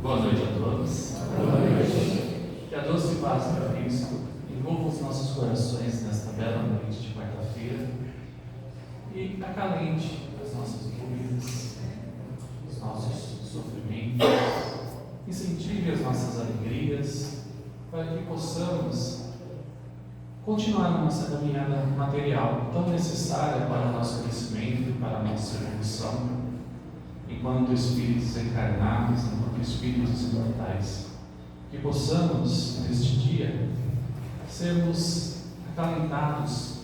Boa noite a todos. Boa noite. Que a doce paz de Cristo envolva os nossos corações nesta bela noite de quarta-feira e acalente as nossas dúvidas, os nossos sofrimentos, incentive as nossas alegrias, para que possamos continuar a nossa caminhada material tão necessária para o nosso crescimento e para a nossa evolução, enquanto espíritos encarnados, enquanto espíritos imortais. Que possamos, neste dia, sermos acalentados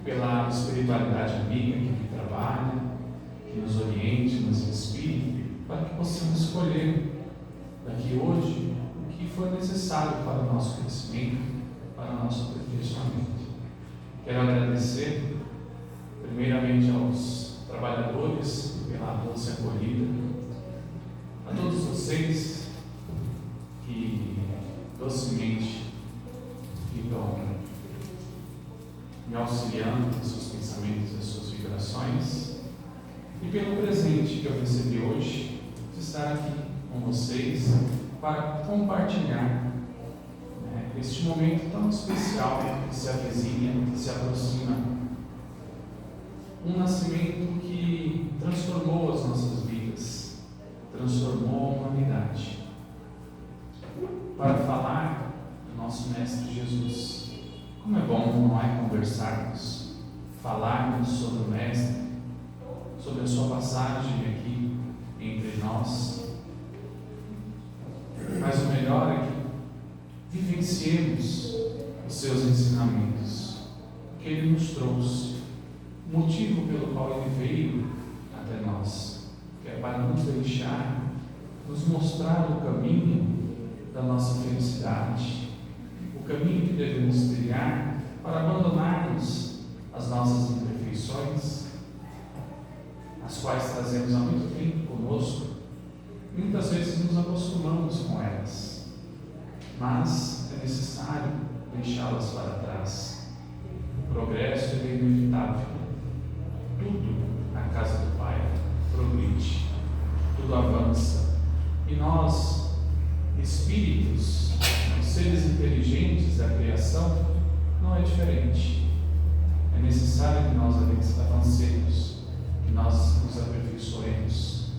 pela espiritualidade amiga que aqui trabalha, que nos oriente, nos inspire, para que possamos escolher daqui hoje o que for necessário para o nosso crescimento, para o nosso aperfeiçoamento. Quero agradecer, primeiramente, aos trabalhadores pela doce acolhida, a todos vocês que docemente ficam me auxiliando nos seus pensamentos e nas suas vibrações, e pelo presente que eu recebi hoje de estar aqui com vocês para compartilhar este momento tão especial que se avizinha, que se aproxima. Um nascimento que transformou as nossas vidas, transformou a humanidade. Para falar do nosso Mestre Jesus. Como é bom, não é, conversarmos, falarmos sobre o Mestre, sobre a sua passagem aqui entre nós. Mas o melhor é que vivenciemos os seus ensinamentos, que Ele nos trouxe, o motivo pelo qual Ele veio até nós, que é para nos deixar, nos mostrar o caminho da nossa felicidade, o caminho que devemos trilhar para abandonarmos as nossas imperfeições, as quais trazemos há muito tempo conosco, e muitas vezes nos acostumamos com elas, mas é necessário deixá-las para trás. O progresso é inevitável. Tudo na casa do Pai progride, tudo avança, e nós, espíritos, seres inteligentes da criação, não é diferente. É necessário que nós avancemos, que nós nos aperfeiçoemos,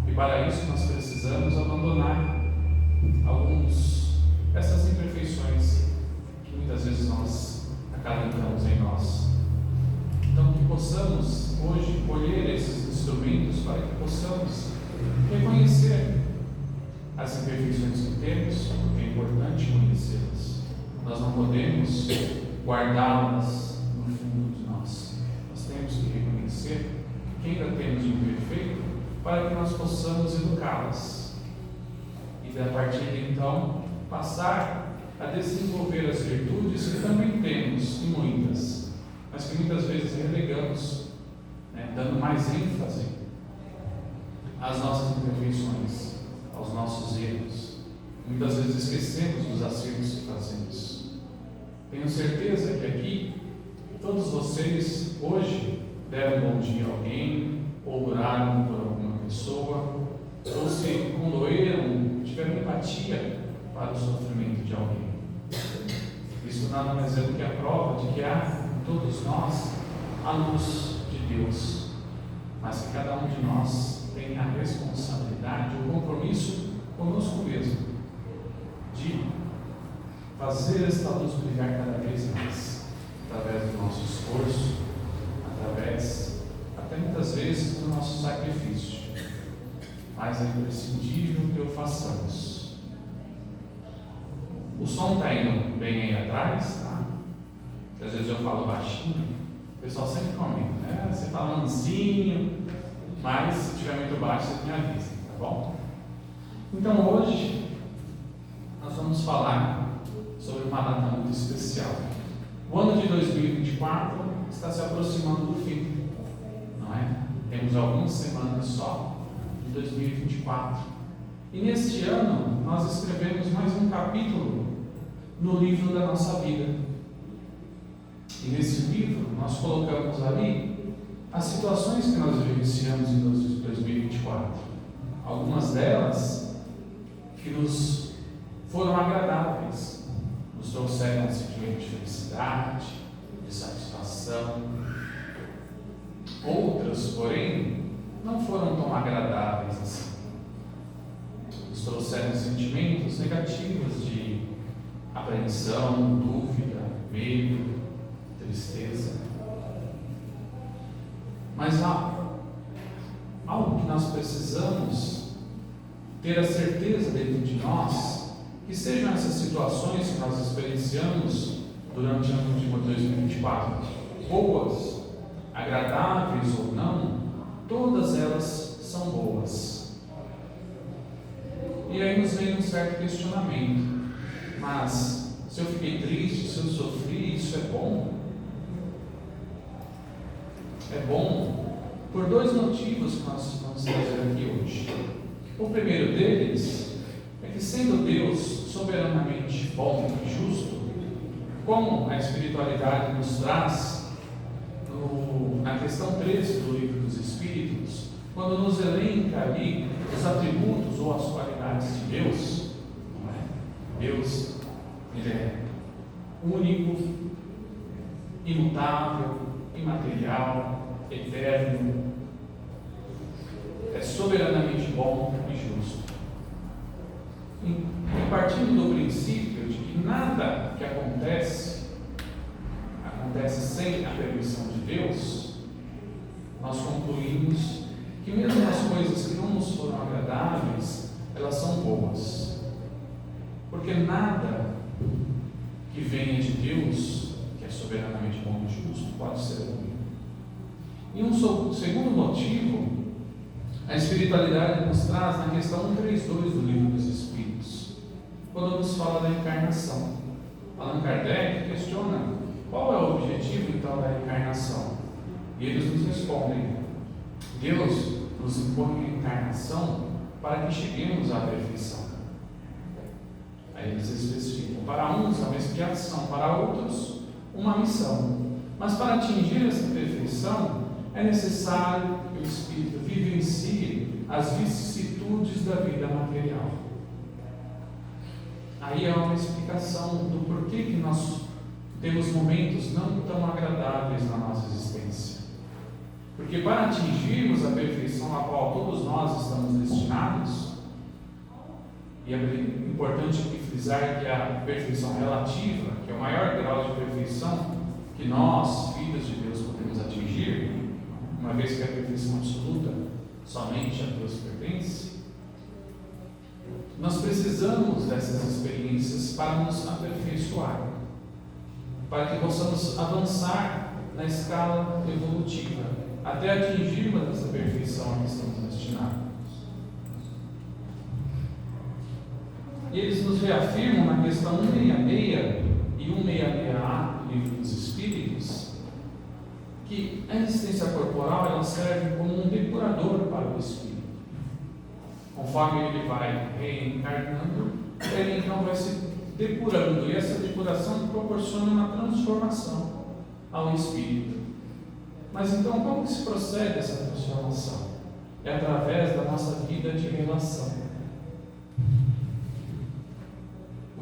e para isso nós precisamos abandonar essas imperfeições que muitas vezes nós acalentamos em nós. Então, que possamos hoje colher esses instrumentos para que possamos reconhecer as imperfeições que temos, porque é importante conhecê-las. Nós não podemos guardá-las no fundo de nós. Nós temos que reconhecer que ainda temos de imperfeito para que nós possamos educá-las. E a partir de então, passar a desenvolver as virtudes que também temos, e muitas, mas que muitas vezes relegamos, dando mais ênfase às nossas imperfeições, aos nossos erros. Muitas vezes esquecemos dos acertos que fazemos. Tenho certeza que aqui todos vocês hoje deram um bom dia a alguém, ou oraram por alguma pessoa, ou se condoeram, tiveram empatia para o sofrimento de alguém. Isso nada mais é do que a prova de que há em todos nós a luz de Deus, mas que cada um de nós tem a responsabilidade, o compromisso conosco mesmo, de fazer esta luz brilhar cada vez mais, através do nosso esforço, através, até muitas vezes, do nosso sacrifício. Mas é imprescindível que o façamos. O som está indo bem aí atrás, tá? Às vezes eu falo baixinho, o pessoal sempre comenta, você fala mansinho, mas se estiver muito baixo, você me avisa, tá bom? Então hoje nós vamos falar sobre uma data muito especial. O ano de 2024 está se aproximando do fim, não é? Temos algumas semanas só de 2024. E neste ano nós escrevemos mais um capítulo no livro da nossa vida. E nesse livro nós colocamos ali as situações que nós vivenciamos em 2024, algumas delas que nos foram agradáveis, nos trouxeram um sentimento de felicidade, de satisfação. Outras, porém, não foram tão agradáveis assim. Nos trouxeram sentimentos negativos de apreensão, dúvida, medo, tristeza. Mas há algo que nós precisamos ter a certeza dentro de nós, que sejam essas situações que nós experienciamos durante o ano de 2024, boas, agradáveis ou não, todas elas são boas. E aí nos vem um certo questionamento: mas se eu fiquei triste, se eu sofri, isso é bom? É bom por dois motivos que nós vamos trazer aqui hoje. O primeiro deles é que, sendo Deus soberanamente bom e justo, como a espiritualidade nos traz na questão 13 do Livro dos Espíritos, quando nos elenca ali os atributos ou as qualidades de Deus, não é? Deus, Ele é único, imutável, imaterial, eterno, é soberanamente bom e justo. E partindo do princípio de que nada que acontece sem a permissão de Deus, nós concluímos que mesmo as coisas que não nos foram agradáveis, elas são boas. Porque nada que venha de Deus, que é soberanamente bom e justo, pode ser ruim. E um segundo motivo, a espiritualidade nos traz na questão 132 do Livro dos Espíritos, quando nos fala da encarnação. Allan Kardec questiona qual é o objetivo então da encarnação. E eles nos respondem: Deus nos impõe a encarnação para que cheguemos à perfeição. Aí eles especificam: para uns uma expiação, para outros uma missão. Mas para atingir essa perfeição é necessário que o espírito vivencie as vicissitudes da vida material. Aí há uma explicação do porquê que nós temos momentos não tão agradáveis na nossa existência. Porque para atingirmos a perfeição a qual todos nós estamos destinados, e é importante aqui frisar que a perfeição relativa, que é o maior grau de perfeição que nós, filhos de Deus, podemos atingir, uma vez que a perfeição absoluta somente a Deus pertence, nós precisamos dessas experiências para nos aperfeiçoar, para que possamos avançar na escala evolutiva, até atingirmos essa perfeição a que estamos destinados. E eles nos reafirmam na questão 166 e 166A do Livro dos Espíritos, que a existência corporal ela serve como um depurador para o espírito. Conforme ele vai reencarnando, ele então vai se depurando, e essa depuração proporciona uma transformação ao espírito. Mas então, como que se procede essa transformação? É através da nossa vida de relação.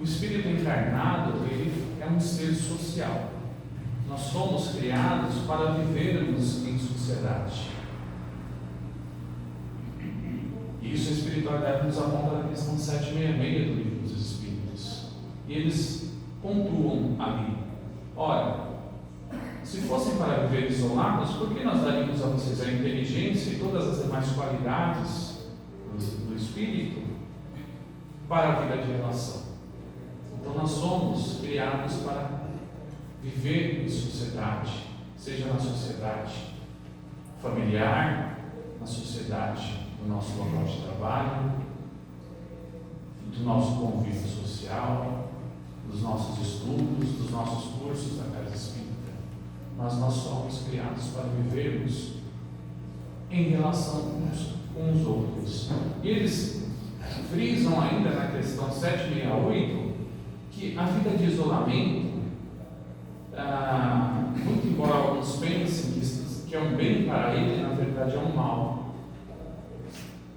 O espírito encarnado, ele é um ser social. Nós somos criados para vivermos em sociedade. E isso a espiritualidade nos aponta na questão 766 do Livro dos Espíritos. E eles pontuam ali: ora, se fossem para viver isolados, por que nós daríamos a vocês a inteligência e todas as demais qualidades do espírito para a vida de relação? Então nós somos criados para viver em sociedade, seja na sociedade familiar, na sociedade do nosso local de trabalho, do nosso convívio social, dos nossos estudos, dos nossos cursos da Casa Espírita. Mas nós somos criados para vivermos em relação com os outros. E eles frisam ainda na questão 768 que a vida de isolamento, muito embora alguns pensem que é um bem para ele, na verdade é um mal.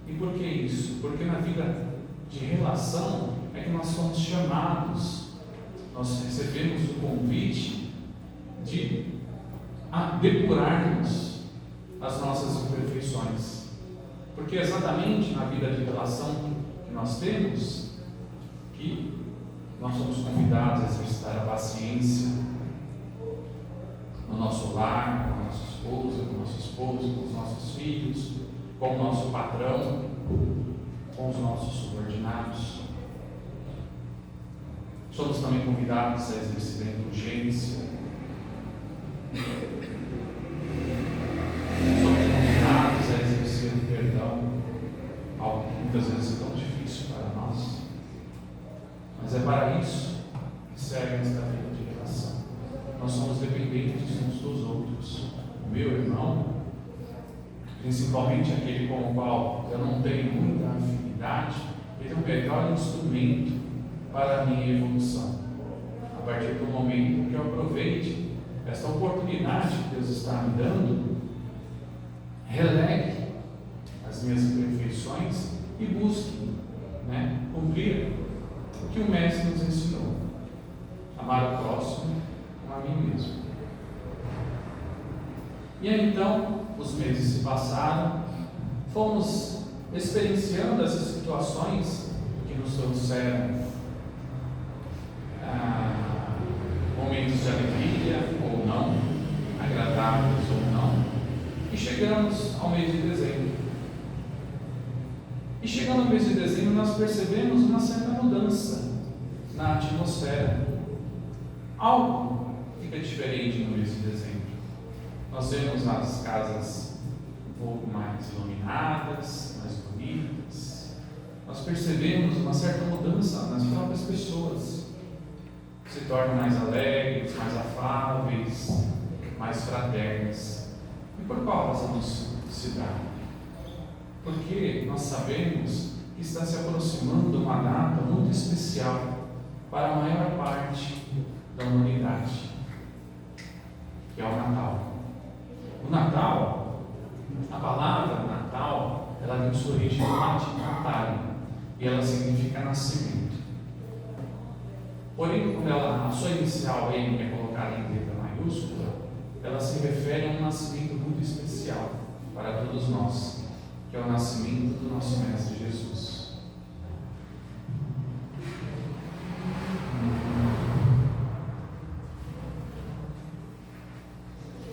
E por que isso? porque na vida de relação é que nós somos chamados, nós recebemos o convite de depurarmos as nossas imperfeições. Porque é exatamente na vida de relação que nós temos que nós somos convidados a exercitar a paciência no nosso lar, com a nossa esposa, com o nosso esposo, com os nossos filhos, com o nosso patrão, com os nossos subordinados. Somos também convidados a exercer a indulgência. Somos convidados a exercer o perdão, algo que muitas vezes é tão difícil para nós. Mas é para isso que serve esta vida de relação. Nós somos dependentes uns dos outros. O meu irmão, principalmente aquele com o qual eu não tenho muita afinidade, ele é o melhor instrumento para a minha evolução. A partir do momento que eu aproveite esta oportunidade que Deus está me dando, relegue as minhas imperfeições e busque cumprir o que o Mestre nos ensinou: amar o próximo como a mim mesmo. E aí então os meses se passaram, fomos experienciando essas situações que nos trouxeram momentos de alegria ou não, agradáveis ou não, e chegamos ao mês de dezembro. E chegando ao mês de dezembro, nós percebemos uma certa mudança na atmosfera. Algo fica diferente no mês de dezembro. Nós vemos as casas um pouco mais iluminadas, mais bonitas. Nós percebemos uma certa mudança nas próprias pessoas. Se tornam mais alegres, mais afáveis, mais fraternas. E por qual razão isso se dá? Porque nós sabemos que está se aproximando uma data muito especial para a maior parte da humanidade, que é o Natal. O Natal, a palavra Natal, ela tem sua origem no latim natale, e ela significa nascimento. Porém, quando a sua inicial N é colocada em letra maiúscula, ela se refere a um nascimento muito especial para todos nós, que é o nascimento do nosso Mestre Jesus.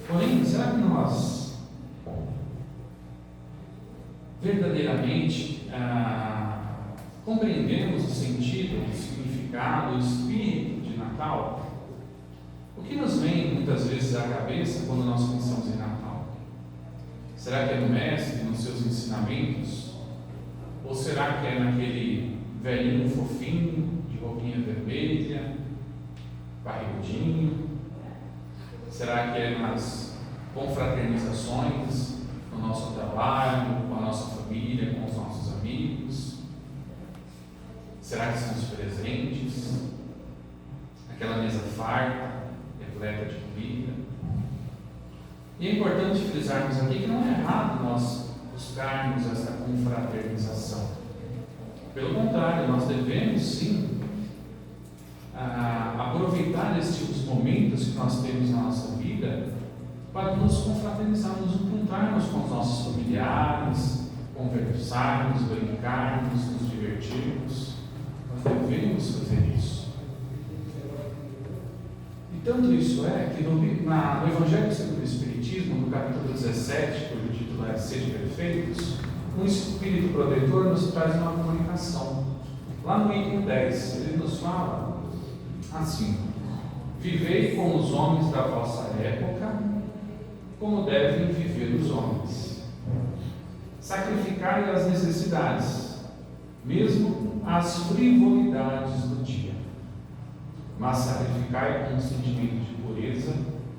Porém, será que nós verdadeiramente compreendemos o sentido, o significado, o espírito de Natal? O que nos vem muitas vezes à cabeça quando nós pensamos em Natal? Será que é no Mestre, nos seus ensinamentos? Ou será que é naquele velhinho fofinho, de roupinha vermelha, barrigudinho? Será que é nas confraternizações, no nosso trabalho, com a nossa família, com os nossos amigos? Será que são os presentes? Aquela mesa farta, repleta de comida? E é importante frisarmos aqui que não é errado nós buscarmos essa confraternização. Pelo contrário, nós devemos sim aproveitar estes momentos que nós temos na nossa vida para nos confraternizarmos, nos encontrarmos com os nossos familiares, conversarmos, brincarmos, nos divertirmos. Nós devemos fazer isso. E tanto isso é que no Evangelho segundo o Espiritismo, no capítulo 17, cujo título é Sede Perfeitos, um Espírito protetor nos traz uma comunicação. Lá no item 10, ele nos fala assim: vivei com os homens da vossa época, como devem viver os homens. Sacrificai as necessidades, mesmo as frivolidades do dia, mas sacrificai com um sentimento de pureza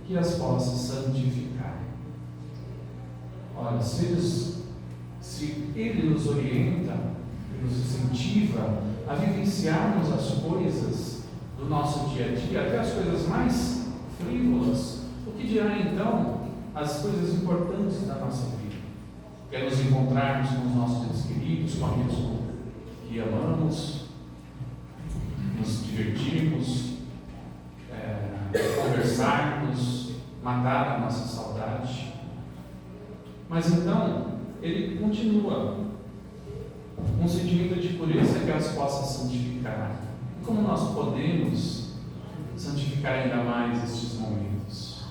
que as possa santificar. Olha, se Ele nos orienta, nos incentiva a vivenciarmos as coisas do nosso dia a dia, até as coisas mais frívolas, o que dirá então as coisas importantes da nossa vida? Que é nos encontrarmos com os nossos entes queridos, com amigos que amamos, nos divertirmos, conversarmos, matar a nossa saudade. Mas então, ele continua um sentimento de pureza que as possa santificar. E como nós podemos santificar ainda mais estes momentos?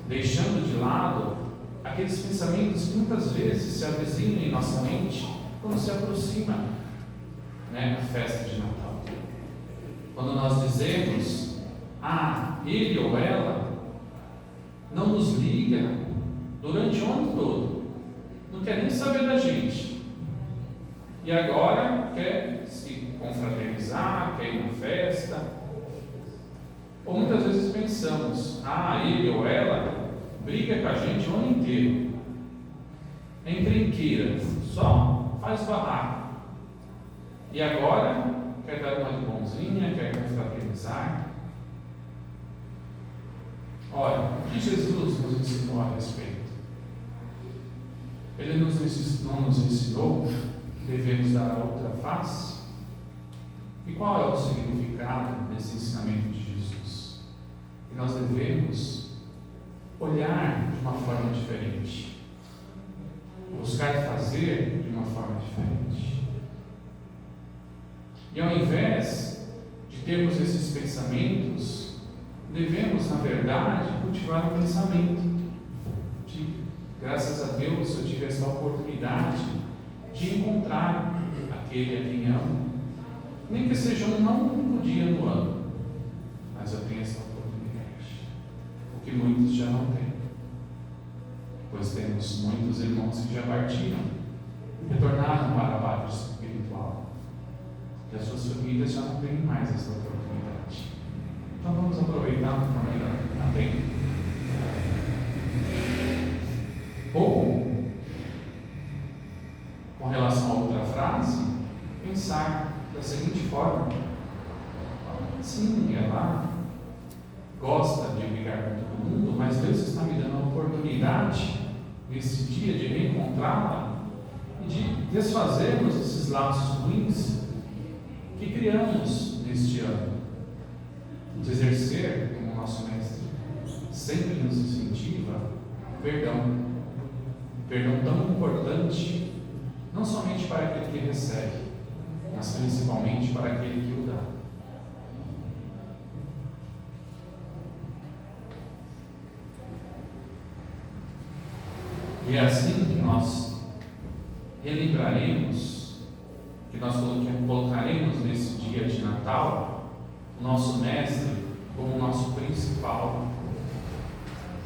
Deixando de lado aqueles pensamentos que muitas vezes se avizinham em nossa mente quando se aproxima a festa de Natal. Quando nós dizemos, ele ou ela não nos liga durante o ano todo, não quer nem saber da gente, e agora quer se confraternizar, quer ir na festa. Ou muitas vezes pensamos, ele ou ela briga com a gente o ano inteiro, é encrenqueira, só faz barraco, e agora quer dar uma de bonzinha, quer confraternizar. Olha, o que Jesus nos ensinou a respeito? Ele não nos ensinou que devemos dar a outra face? E qual é o significado desse ensinamento de Jesus? Que nós devemos olhar de uma forma diferente, buscar fazer de uma forma diferente. E ao invés de termos esses pensamentos, devemos, na verdade, cultivar o pensamento de, graças a Deus, eu tive essa oportunidade de encontrar aquele a quem amo, nem que seja um único dia no ano, mas eu tenho essa oportunidade, o que muitos já não têm, pois temos muitos irmãos que já partiram, retornaram para a base espiritual, e as suas famílias já não têm mais essa oportunidade. Então vamos aproveitar para ainda há tempo. Ou, com relação a outra frase, pensar da seguinte forma: sim, ela gosta de brigar com todo mundo, mas Deus está me dando a oportunidade nesse dia de reencontrá-la e de desfazermos esses laços ruins que criamos neste ano, de exercer, como nosso mestre sempre nos incentiva, perdão tão importante, não somente para aquele que recebe, mas principalmente para aquele que o dá. E é assim que nós relembraremos, que nós colocaremos nesse dia de Natal o nosso mestre como o nosso principal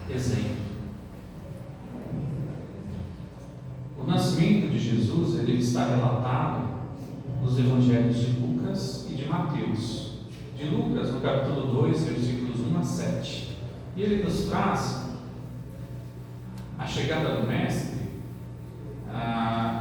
exemplo. O nascimento de Jesus, ele está relatado nos evangelhos de Lucas e de Mateus. De Lucas, no capítulo 2, versículos 1 a 7. E ele nos traz a chegada do mestre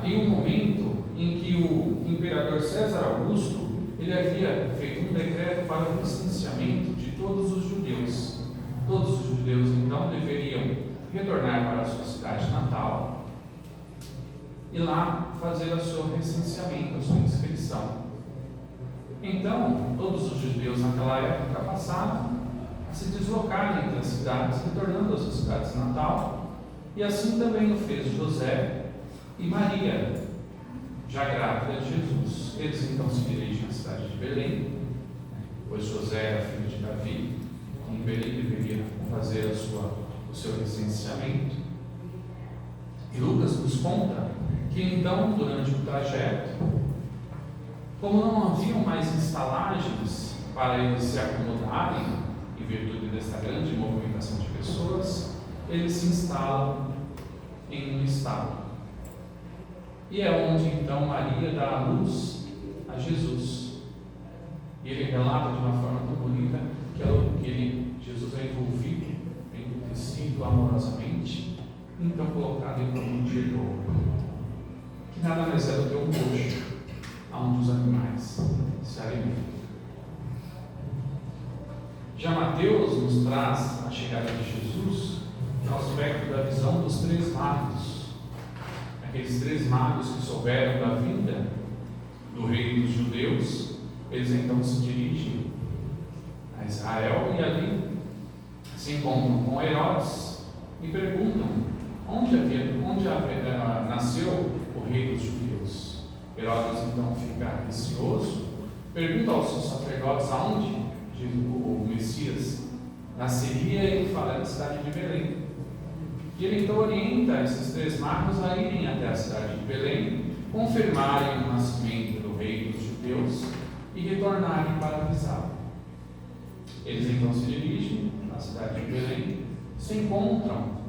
em um momento em que o imperador César Augusto ele havia feito um decreto para o licenciamento de todos os judeus. Todos os judeus então deveriam retornar para a sua cidade natal e lá fazer o seu recenseamento, a sua inscrição. Então, todos os judeus naquela época passavam a se deslocar entre as cidades, retornando às suas cidades natal, e assim também o fez José e Maria, já grávida de Jesus. Eles então se dirigem à cidade de Belém, pois José era filho de Davi, e em Belém deveria fazer o seu recenseamento. E Lucas nos conta que então, durante o trajeto, como não haviam mais estalagens para eles se acomodarem, em virtude desta grande movimentação de pessoas, eles se instalam em um estábulo. E é onde então Maria dá a luz a Jesus. E ele relata de uma forma tão bonita que Jesus é envolvido em um tecido amorosamente, então colocado em um de ouro, que nada mais é do que um coxo, onde os animais se alimentam. Já Mateus nos traz a chegada de Jesus no aspecto da visão dos 3 magos. aqueles 3 magos que souberam da vinda do rei dos judeus, eles então se dirigem a Israel e ali se encontram com Herodes e perguntam onde nasceu o rei dos judeus. Herodes então fica receoso, pergunta aos seus sacerdotes aonde o Messias nasceria e ele fala: na cidade de Belém. E ele então orienta esses 3 magos a irem até a cidade de Belém, confirmarem o nascimento do rei dos judeus e retornarem para avisá-lo. Eles então se dirigem à cidade de Belém, se encontram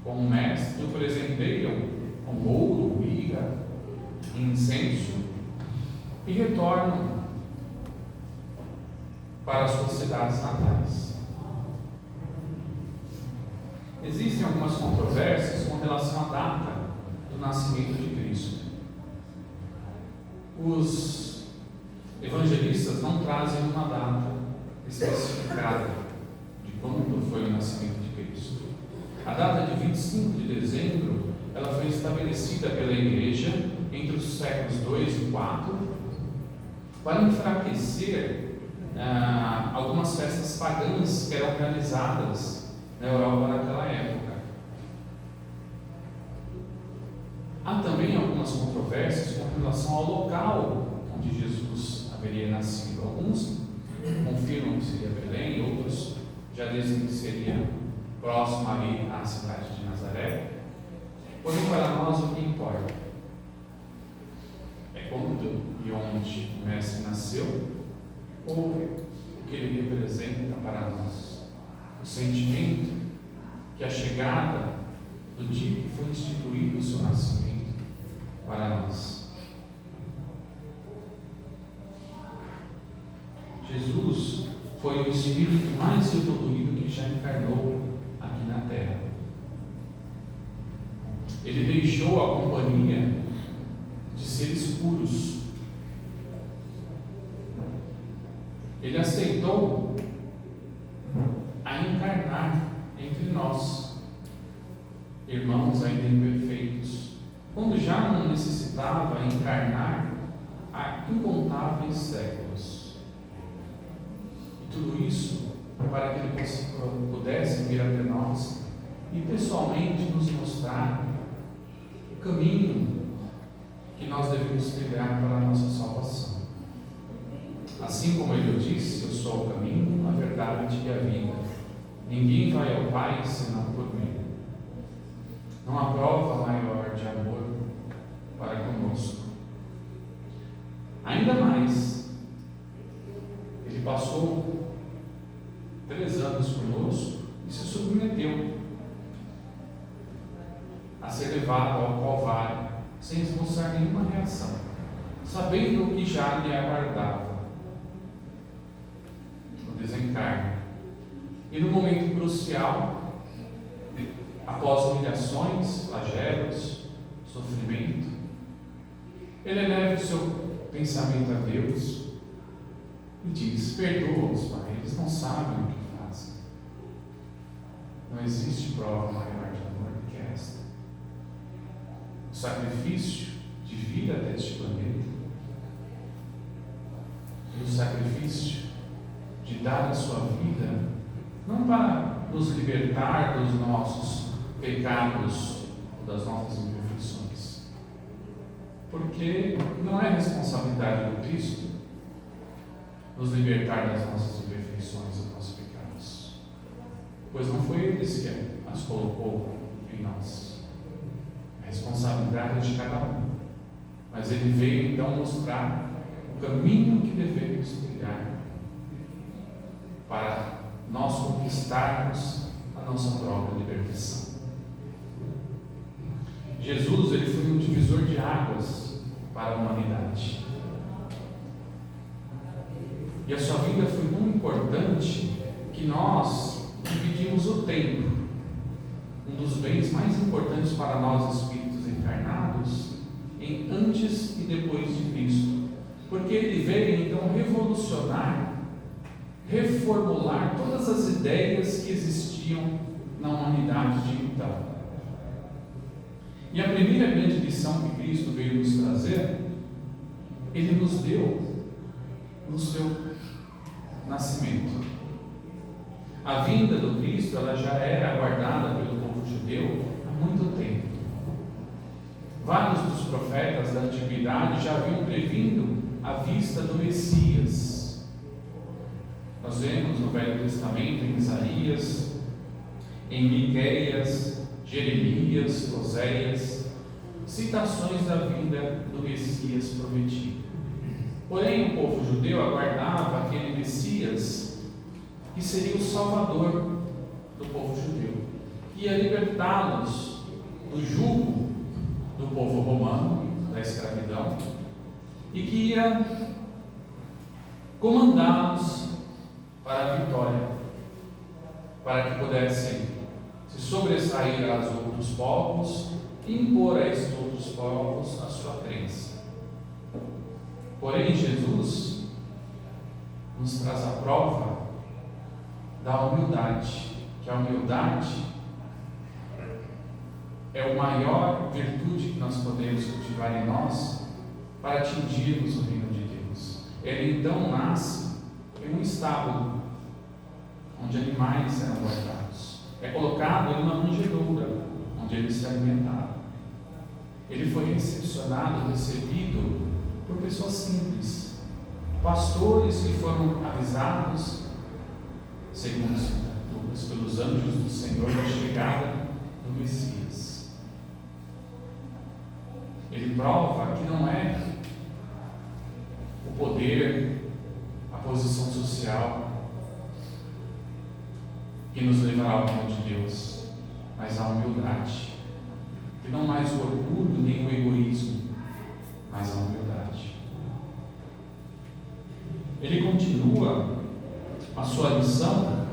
com o mestre, o presenteiam com ouro, mirra, incenso e retornam para as suas cidades natais. Existem algumas controvérsias com relação à data do nascimento de Cristo. Os evangelistas não trazem uma data especificada de quando foi o nascimento de Cristo. A data de 25 de dezembro ela foi estabelecida pela Igreja entre os séculos 2 e 4 para enfraquecer algumas festas pagãs que eram realizadas na Europa naquela época. Há também algumas controvérsias com relação ao local onde Jesus haveria nascido. Alguns confirmam que seria Belém, outros já dizem que seria próximo ali à cidade de Nazaré. Porém, para nós o que importa é quando e onde o Mestre nasceu, ou o que ele representa para nós. O sentimento que a chegada do dia que foi instituído o seu nascimento para nós. Jesus foi o Espírito mais evoluído que já encarnou aqui na Terra. Ele deixou a companhia de seres puros. Ele aceitou a encarnar entre nós, irmãos ainda imperfeitos, quando já não necessitava encarnar há incontáveis séculos. E tudo isso para que ele pudesse vir até nós e pessoalmente nos mostrar o caminho que nós devemos trilhar para a nossa salvação. Assim como ele disse: eu sou o caminho, a verdade e a vida. Ninguém vai ao Pai senão por mim. Não há prova maior de amor para conosco. Ainda mais, ele passou 3 anos conosco e se submeteu a ser levado ao Calvário sem esboçar nenhuma reação, sabendo o que já lhe aguardava no desencarne. E no momento crucial, após humilhações, flagelos, sofrimento, ele eleva o seu pensamento a Deus e diz: perdoa-os, Pai, eles não sabem o que fazem. Não existe prova maior de amor do que esta. O sacrifício de vir até este planeta e o sacrifício de dar a sua vida não para nos libertar dos nossos pecados, das nossas imperfeições, porque não é responsabilidade do Cristo nos libertar das nossas imperfeições, dos nossos pecados, pois não foi Ele que as colocou em nós. A responsabilidade é de cada um, mas Ele veio então mostrar o caminho que devemos trilhar para nós conquistarmos a nossa própria libertação. Jesus, ele foi um divisor de águas para a humanidade. E a sua vida foi tão importante que nós dividimos o tempo, um dos bens mais importantes para nós espíritos encarnados, em antes e depois de Cristo, porque ele veio então revolucionar, reformular todas as ideias que existiam na humanidade de então. E a primeira grande lição que Cristo veio nos trazer, Ele nos deu no seu nascimento. A vinda do Cristo, ela já era aguardada pelo povo judeu há muito tempo. Vários dos profetas da antiguidade já haviam previndo a vista do Messias. Nós vemos no Velho Testamento, em Isaías, em Miqueias, Jeremias, Oséias, citações da vinda do Messias prometido. Porém, o povo judeu aguardava aquele Messias que seria o Salvador do povo judeu, que ia libertá-los do jugo do povo romano, da escravidão, e que ia comandá-los para a vitória, para que pudessem se sobressair aos outros povos e impor a esses outros povos a sua crença. Porém, Jesus nos traz a prova da humildade, que a humildade é a maior virtude que nós podemos cultivar em nós para atingirmos o reino de Deus. Ele então nasce em um estábulo onde animais eram guardados. É colocado em uma manjedoura onde ele se alimentava. Ele foi recebido por pessoas simples, pastores que foram avisados, segundo Lucas, pelos anjos do Senhor, da chegada do Messias. Ele prova que não é o poder, a posição social que nos levará ao reino de Deus, mas a humildade, que não mais o orgulho nem o egoísmo, mas a humildade. Ele continua a sua lição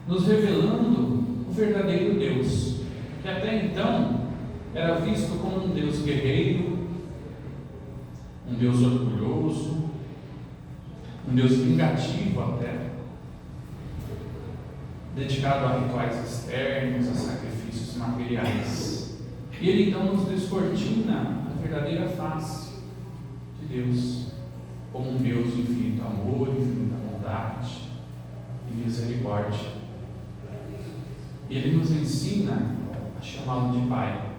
nos revelando o verdadeiro Deus, que até então era visto como um Deus guerreiro, um Deus orgulhoso, um Deus vingativo até, dedicado a rituais externos, a sacrifícios materiais. E ele então nos descortina a verdadeira face de Deus, como um Deus de infinito amor, infinita bondade e misericórdia. E ele nos ensina a chamá-lo de Pai,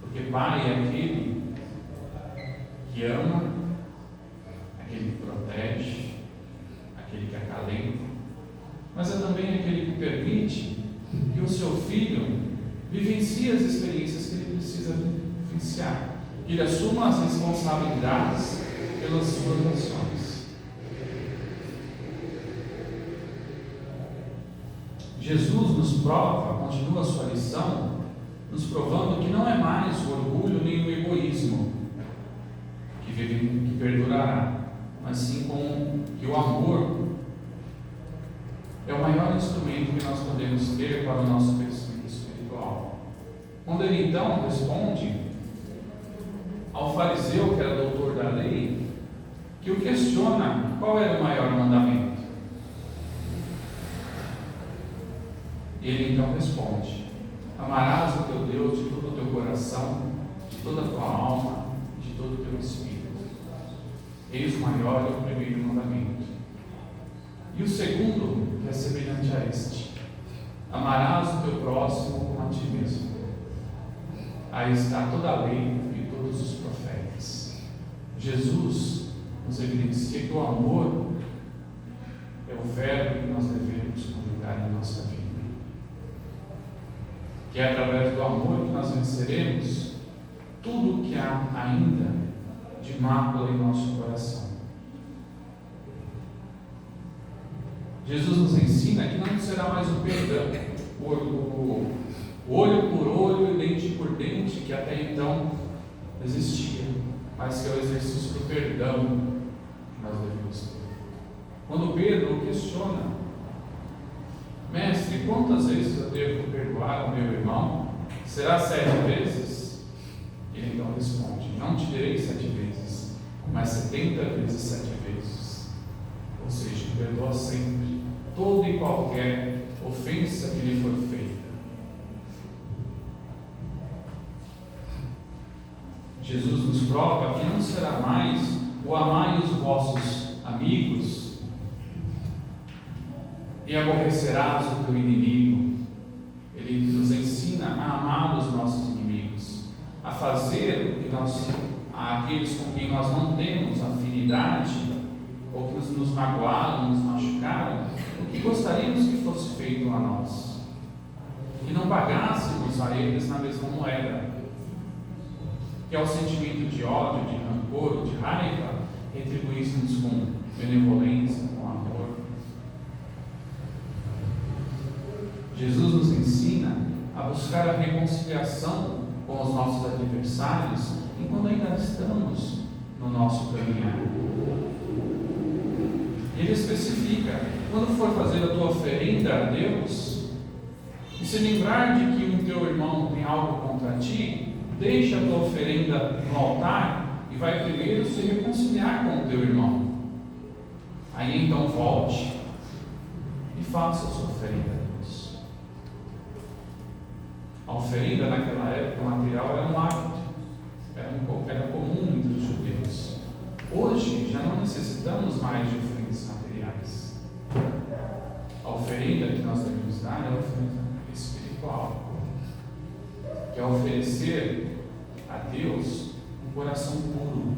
porque Pai é aquele que ama, aquele que protege, aquele que acalenta, mas é também aquele que permite que o seu filho vivencie as experiências que ele precisa vivenciar, que ele assuma as responsabilidades pelas suas ações. Jesus nos prova, continua a sua lição, nos provando que não é mais o orgulho nem o egoísmo que perdurará, mas sim que o amor é o maior instrumento que nós podemos ter para o nosso crescimento espiritual. Quando ele então responde ao fariseu, que era doutor da lei, que o questiona qual era o maior mandamento. Ele então responde: amarás o teu Deus de todo o teu coração, de toda a tua alma, de todo o teu espírito. Eis o maior e o primeiro mandamento. E o segundo, que é semelhante a este: amarás o teu próximo como a ti mesmo. Aí está toda a lei e todos os profetas. Jesus nos evidencia que o amor é o verbo que nós devemos conjugar em nossa vida. Que é através do amor que nós venceremos tudo o que há ainda de mácula em nosso coração. Jesus nos ensina que não será mais o perdão, o olho por olho e dente por dente, que até então existia, mas que é o exercício do perdão que nós devemos ter. Quando Pedro o questiona: mestre, quantas vezes eu devo perdoar o meu irmão? Será 7 vezes? Ele então responde: não te direi 7 vezes, mas 70 vezes 7 vezes. Ou seja, perdoa sempre toda e qualquer ofensa que lhe for feita. Jesus nos prova que não será mais o amai os vossos amigos e aborrecerás o teu inimigo. Ele nos ensina a amar os nossos inimigos, a fazer o que aqueles com quem nós não temos afinidade, ou que nos magoaram, nos machucaram, o que gostaríamos que fosse feito a nós, que não pagássemos a eles na mesma moeda, que ao sentimento de ódio, de rancor, de raiva, retribuíssemos com benevolência, com amor. Jesus nos ensina a buscar a reconciliação com os nossos adversários enquanto ainda estamos no nosso caminhar. Ele especifica: quando for fazer a tua oferenda a Deus, e se lembrar de que o teu irmão tem algo contra ti, deixa a tua oferenda no altar e vai primeiro se reconciliar com o teu irmão. Aí então volte e faça a sua oferenda a Deus. A oferenda naquela época material era um hábito, era comum entre os judeus. Hoje já não necessitamos mais de oferendas materiais. A oferenda que nós devemos dar é a oferenda espiritual, que é oferecer a Deus um coração puro.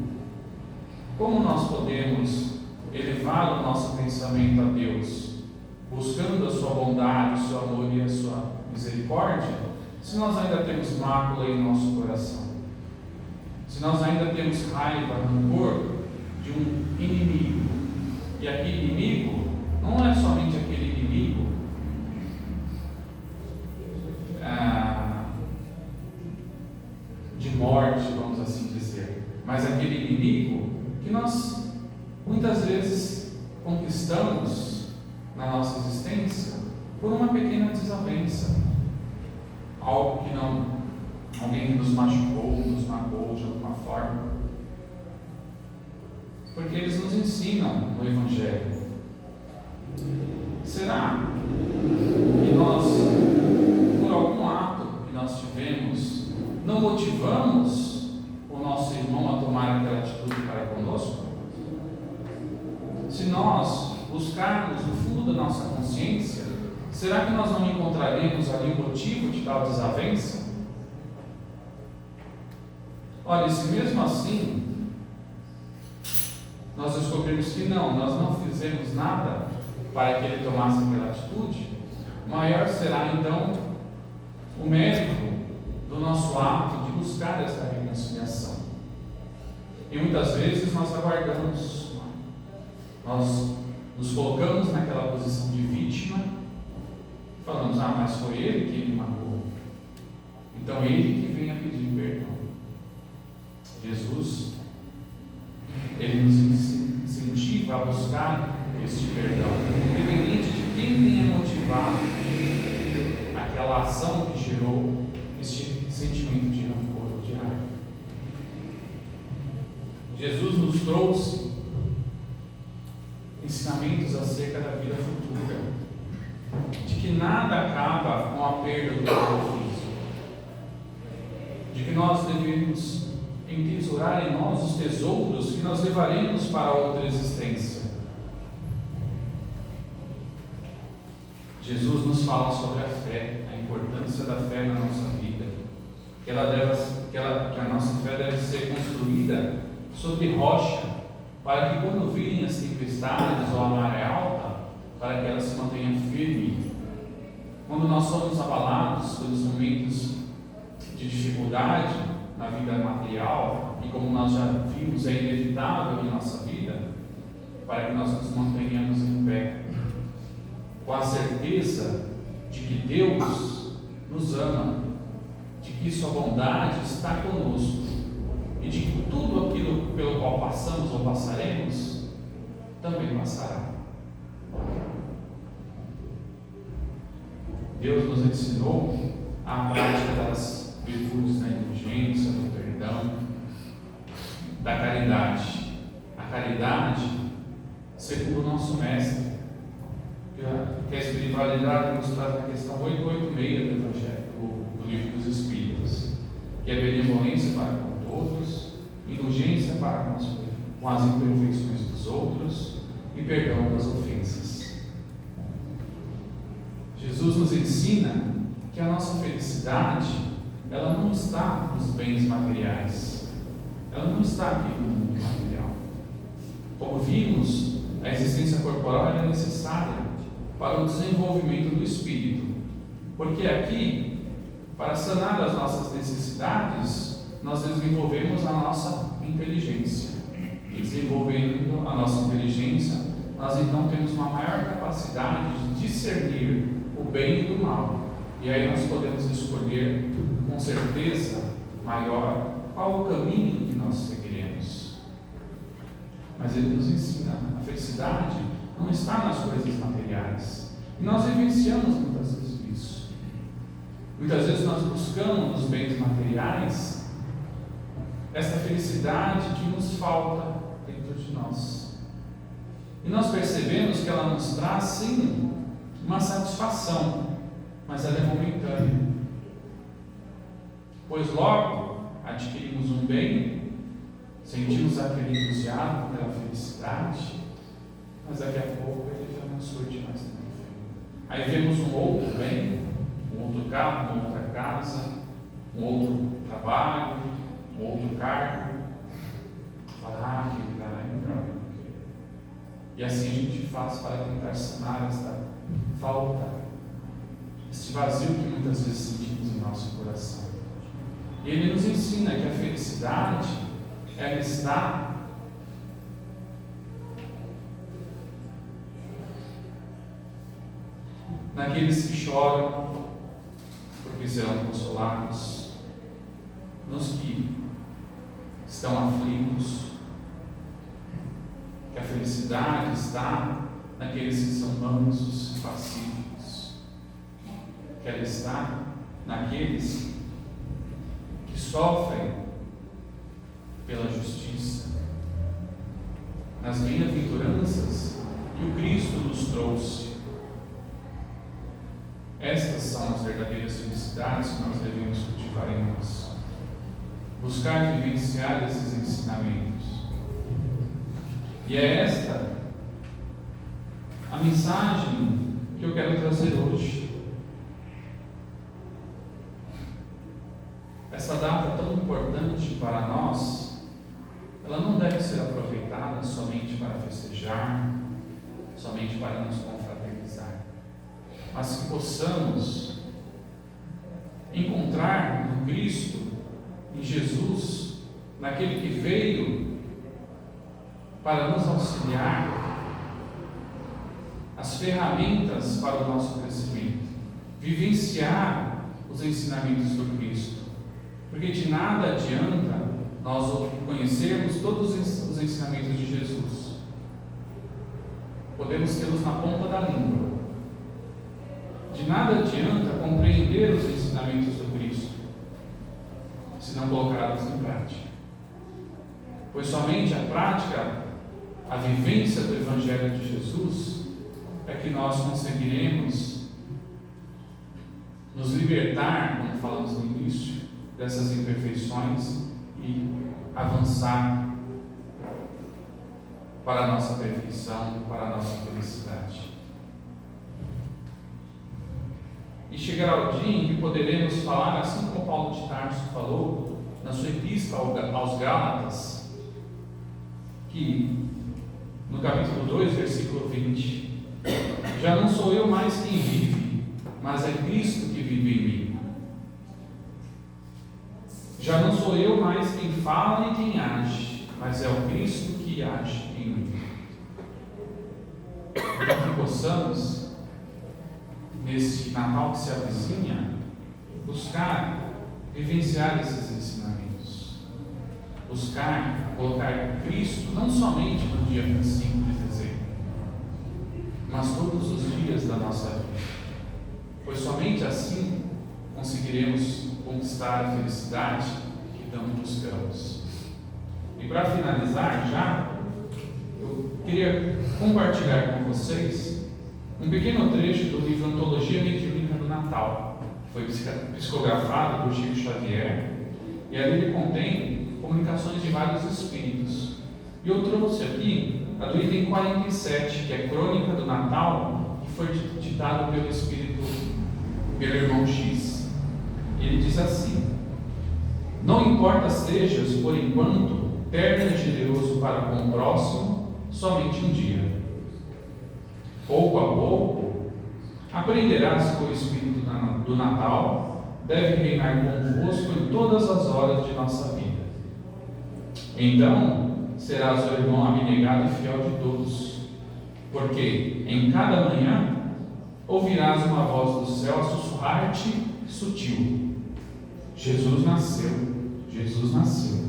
Como nós podemos elevar o nosso pensamento a Deus, buscando a sua bondade, o seu amor e a sua misericórdia, se nós ainda temos mácula em nosso coração? Se nós ainda temos raiva, rancor de um inimigo, e aquele inimigo não é somente aquele inimigo de morte, vamos assim dizer, mas aquele inimigo que nós muitas vezes conquistamos na nossa existência por uma pequena desavença, algo que alguém que nos machucou, nos magoou de alguma forma, porque eles nos ensinam no Evangelho. Será que nós, por algum ato que nós tivemos, não motivamos o nosso irmão a tomar aquela atitude para conosco? Se nós buscarmos no fundo da nossa consciência, será que nós não encontraremos ali o motivo de tal desavença? Olha, se mesmo assim nós descobrimos que nós não fizemos nada para que ele tomasse aquela atitude, maior será então o mérito do nosso ato de buscar essa reconciliação. E muitas vezes nós aguardamos, nós nos colocamos naquela posição de vítima, falamos: mas foi ele que me magoou, então ele que vem a pedir perdão. Jesus, ele nos incentiva a buscar este perdão, independente de quem tenha motivado aquela ação que gerou este sentimento de rancor ou de raiva. Jesus nos trouxe ensinamentos acerca da vida futura, de que nada acaba com a perda do corpo físico, de que nós devemos entesourar em nós os tesouros que nós levaremos para outra existência. Jesus nos fala sobre a fé, a importância da fé na nossa vida, que a nossa fé deve ser construída sobre rocha, para que quando virem as tempestades ou a maré alta, para que ela se mantenha firme. Quando nós somos abalados pelos momentos de dificuldade na vida material, e como nós já vimos, é inevitável em nossa vida, para que nós nos mantenhamos em pé, com a certeza de que Deus nos ama, de que sua bondade está conosco, e de que tudo aquilo pelo qual passamos ou passaremos também passará. Deus nos ensinou a prática das virtudes da indulgência, do perdão, da caridade. A caridade, segundo o nosso mestre, que a espiritualidade nos traz na questão 886 do Evangelho, do Livro dos Espíritos, que é benevolência para com todos, indulgência para com as imperfeições dos outros e perdão das ofensas. Jesus nos ensina que a nossa felicidade, ela não está nos bens materiais, ela não está aqui no mundo material. Como vimos, a existência corporal é necessária para o desenvolvimento do espírito, porque aqui, para sanar as nossas necessidades, nós desenvolvemos a nossa inteligência. E desenvolvendo a nossa inteligência, nós então temos uma maior capacidade de discernir o bem e o mal. E aí nós podemos escolher com certeza maior qual o caminho que nós seguiremos. Mas ele nos ensina, a felicidade não está nas coisas materiais. E nós vivenciamos muitas vezes isso. Muitas vezes nós buscamos nos bens materiais essa felicidade que nos falta dentro de nós. E nós percebemos que ela nos traz, sim, uma satisfação, mas ela é momentânea. Pois logo adquirimos um bem, sentimos aquele entusiasmo pela felicidade, mas daqui a pouco ele já não surge mais tanto. Aí vemos um outro bem, um outro carro, uma outra casa, um outro trabalho, um outro cargo. Fala, aquele cara é melhor. E assim a gente faz para tentar sanar esta falta, este vazio que muitas vezes sentimos em nosso coração. E ele nos ensina que a felicidade, ela está naqueles que choram, porque serão consolados, nos que estão aflitos, que a felicidade está naqueles que são mansos e pacíficos, que ela está naqueles que sofrem pela justiça, nas bem-aventuranças que o Cristo nos trouxe. Estas são as verdadeiras felicidades que nós devemos cultivar em nós. Buscar vivenciar esses ensinamentos. E é esta a mensagem que eu quero trazer hoje. Essa data tão importante para nós, ela não deve ser aproveitada somente para festejar, somente para nos confraternizar, mas que possamos encontrar no Cristo, em Jesus, naquele que veio para nos auxiliar, as ferramentas para o nosso crescimento, vivenciar os ensinamentos do Cristo, porque de nada adianta nós conhecermos todos os ensinamentos de Jesus, podemos tê-los na ponta da língua, de nada adianta compreender os ensinamentos do Cristo, se não colocarmos em prática, pois somente a prática, a vivência do Evangelho de Jesus é que nós conseguiremos nos libertar, como falamos no início, dessas imperfeições e avançar para a nossa perfeição, para a nossa felicidade. E chegará o dia em que poderemos falar, assim como Paulo de Tarso falou na sua epístola aos Gálatas, que no capítulo 2, versículo 20, já não sou eu mais quem vive, mas é Cristo que vive em mim. Já não sou eu mais quem fala e quem age, mas é o Cristo que age em mim. Então que possamos, nesse Natal que se avizinha, buscar vivenciar esses ensinamentos, buscar colocar Cristo não somente no dia 25 de dezembro, mas todos os dias da nossa vida, pois somente assim conseguiremos conquistar a felicidade que tanto buscamos. E para finalizar já, eu queria compartilhar com vocês um pequeno trecho do livro Antologia Mediúnica do Natal. Foi psicografado por Chico Xavier, e ali ele contém comunicações de vários espíritos. E eu trouxe aqui a do item 47, que é Crônica do Natal, que foi ditado pelo espírito, pelo irmão X. Ele diz assim: não importa sejas, por enquanto, terno e generoso para com o próximo, somente um dia. Pouco a pouco, aprenderás que o espírito do Natal deve reinar convosco em todas as horas de nossa vida. Então, serás o irmão abnegado e fiel de todos, porque em cada manhã ouvirás uma voz do céu a sussurrar-te sutil: Jesus nasceu, Jesus nasceu.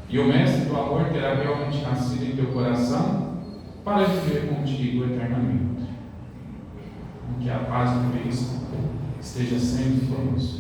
E o Mestre do amor terá realmente nascido em teu coração para viver contigo eternamente. Que a paz de Cristo esteja sempre conosco.